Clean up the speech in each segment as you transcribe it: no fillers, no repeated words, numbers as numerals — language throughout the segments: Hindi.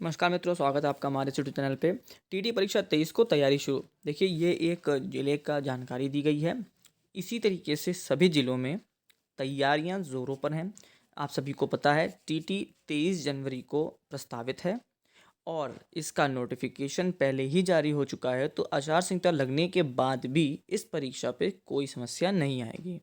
नमस्कार मित्रों, स्वागत है आपका हमारे यूट्यूब चैनल पे। टीटी परीक्षा 23 को तैयारी शुरू। देखिए, ये एक जिले का जानकारी दी गई है। इसी तरीके से सभी जिलों में तैयारियां ज़ोरों पर हैं। आप सभी को पता है टीटी 23 जनवरी को प्रस्तावित है और इसका नोटिफिकेशन पहले ही जारी हो चुका है। तो आचार संहिता लगने के बाद भी इस परीक्षा पे कोई समस्या नहीं आएगी।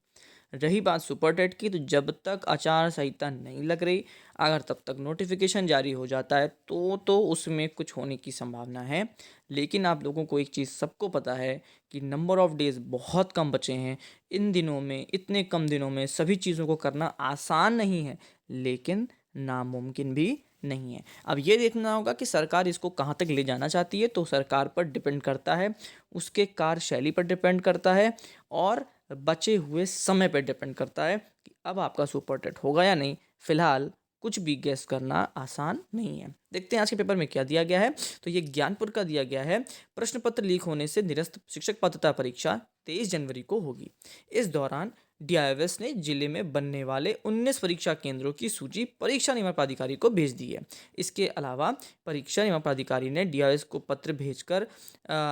रही बात सुपर टेट की, तो जब तक आचार संहिता नहीं लग रही, अगर तब तक नोटिफिकेशन जारी हो जाता है तो उसमें कुछ होने की संभावना है। लेकिन आप लोगों को एक चीज़ सबको पता है कि नंबर ऑफ़ डेज़ बहुत कम बचे हैं। इन दिनों में, इतने कम दिनों में सभी चीज़ों को करना आसान नहीं है, लेकिन नामुमकिन भी नहीं है। अब ये देखना होगा कि सरकार इसको कहाँ तक ले जाना चाहती है, तो सरकार पर डिपेंड करता है, उसके कार्यशैली पर डिपेंड करता है और बचे हुए समय पर डिपेंड करता है कि अब आपका सुपर टेट होगा या नहीं। फिलहाल कुछ भी गेस करना आसान नहीं है। देखते हैं आज के पेपर में क्या दिया गया है। तो ये ज्ञानपुर का दिया गया है। प्रश्न पत्र लीक होने से निरस्त शिक्षक पात्रता परीक्षा 23 जनवरी को होगी। इस दौरान डीआईएफएस ने जिले में बनने वाले 19 परीक्षा केंद्रों की सूची परीक्षा नियमन प्राधिकारी को भेज दी है। इसके अलावा परीक्षा नियमन प्राधिकारी ने डीआईएफएस को पत्र भेजकर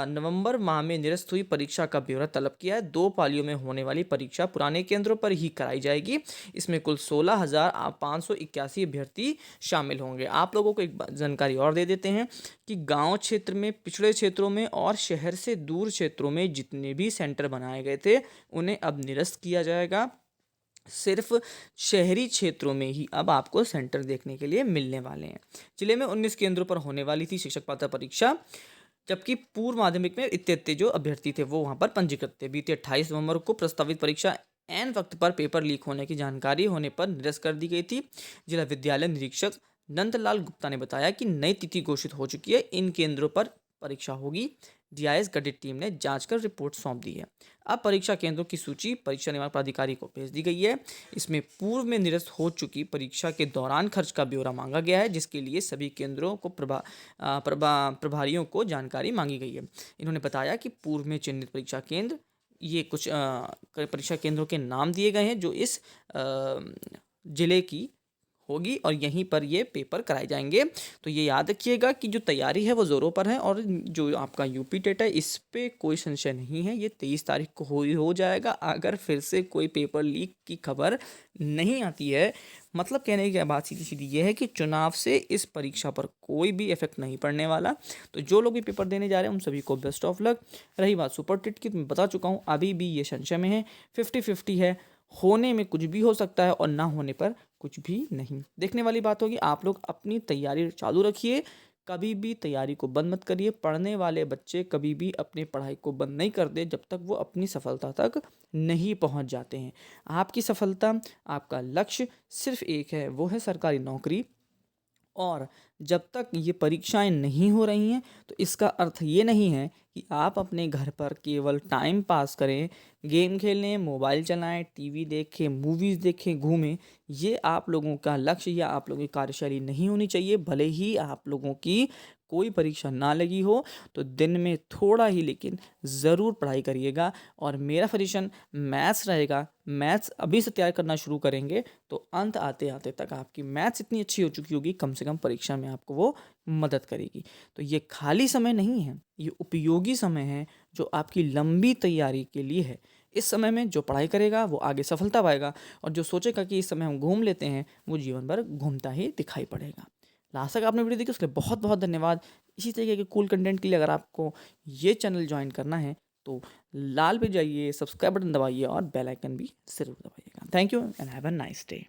नवंबर माह में निरस्त हुई परीक्षा का ब्यौरा तलब किया है। 2 पालियों में होने वाली परीक्षा पुराने केंद्रों पर ही कराई जाएगी। इसमें कुल 16,581 अभ्यर्थी शामिल होंगे। आप लोगों को एक जानकारी और दे देते हैं कि गांव क्षेत्र में, पिछड़े क्षेत्रों में और शहर से दूर क्षेत्रों में जितने भी सेंटर बनाए गए थे, उन्हें अब निरस्त किया जाएगा। सिर्फ शहरी क्षेत्रों में ही अब आपको सेंटर देखने के लिए मिलने वाले हैं। जिले में 19 केंद्रों पर होने वाली थी शिक्षक पात्रता परीक्षा, जबकि पूर्व माध्यमिक में इतने जो अभ्यर्थी थे वो वहां पर पंजीकृत थे। बीते 28 नवंबर को प्रस्तावित परीक्षा एन वक्त पर पेपर लीक होने की जानकारी होने पर निरस्त कर दी गई थी। जिला विद्यालय निरीक्षक नंदलाल गुप्ता ने बताया कि नई तिथि घोषित हो चुकी है, इन केंद्रों पर परीक्षा होगी। डीआईएस गठित टीम ने जांच कर रिपोर्ट सौंप दी है। अब परीक्षा केंद्रों की सूची परीक्षा नियमन प्राधिकारी को भेज दी गई है। इसमें पूर्व में निरस्त हो चुकी परीक्षा के दौरान खर्च का ब्यौरा मांगा गया है, जिसके लिए सभी केंद्रों को प्रभारियों को जानकारी मांगी गई है। इन्होंने बताया कि पूर्व में चिन्हित परीक्षा केंद्र, ये कुछ परीक्षा केंद्रों के नाम दिए गए हैं जो इस जिले की होगी और यहीं पर ये पेपर कराए जाएंगे। तो ये याद रखिएगा कि जो तैयारी है वो ज़ोरों पर है और जो आपका यूपी टेट है इस पे कोई संशय नहीं है। ये 23 तारीख को हो जाएगा। अगर फिर से कोई पेपर लीक की खबर नहीं आती है, मतलब कहने की बात सीधी सीधी ये है कि चुनाव से इस परीक्षा पर कोई भी इफेक्ट नहीं पड़ने वाला। तो जो लोग भी पेपर देने जा रहे हैं उन सभी को बेस्ट ऑफ लक। रही बात सुपर टेट की, तो मैं बता चुका हूँ, अभी भी ये संशय में है, 50-50 है। होने में कुछ भी हो सकता है और ना होने पर कुछ भी नहीं। देखने वाली बात होगी। आप लोग अपनी तैयारी चालू रखिए, कभी भी तैयारी को बंद मत करिए। पढ़ने वाले बच्चे कभी भी अपनी पढ़ाई को बंद नहीं कर दे जब तक वो अपनी सफलता तक नहीं पहुंच जाते हैं। आपकी सफलता, आपका लक्ष्य सिर्फ एक है, वो है सरकारी नौकरी। और जब तक ये परीक्षाएं नहीं हो रही हैं, तो इसका अर्थ ये नहीं है कि आप अपने घर पर केवल टाइम पास करें, गेम खेलें, मोबाइल चलाएं, टीवी देखें, मूवीज़ देखें, घूमें। ये आप लोगों का लक्ष्य या आप लोगों की कार्यशैली नहीं होनी चाहिए। भले ही आप लोगों की कोई परीक्षा ना लगी हो, तो दिन में थोड़ा ही लेकिन ज़रूर पढ़ाई करिएगा। और मेरा सजेशन मैथ्स रहेगा। मैथ्स अभी से तैयार करना शुरू करेंगे तो अंत आते आते तक आपकी मैथ्स इतनी अच्छी हो चुकी होगी, कम से कम परीक्षा में आपको वो मदद करेगी। तो ये खाली समय नहीं है, ये उपयोगी समय है जो आपकी लंबी तैयारी के लिए है। इस समय में जो पढ़ाई करेगा वो आगे सफलता पाएगा, और जो सोचेगा कि इस समय हम घूम लेते हैं, वो जीवन भर घूमता ही दिखाई पड़ेगा। लास्ट तक आपने वीडियो देखी उसके लिए बहुत बहुत धन्यवाद। इसी तरीके के कूल कंटेंट के लिए अगर आपको ये चैनल ज्वाइन करना है तो लाल पे जाइए, सब्सक्राइब बटन दबाइए और बेल आइकन भी ज़रूर दबाइएगा। Thank you and have a nice day.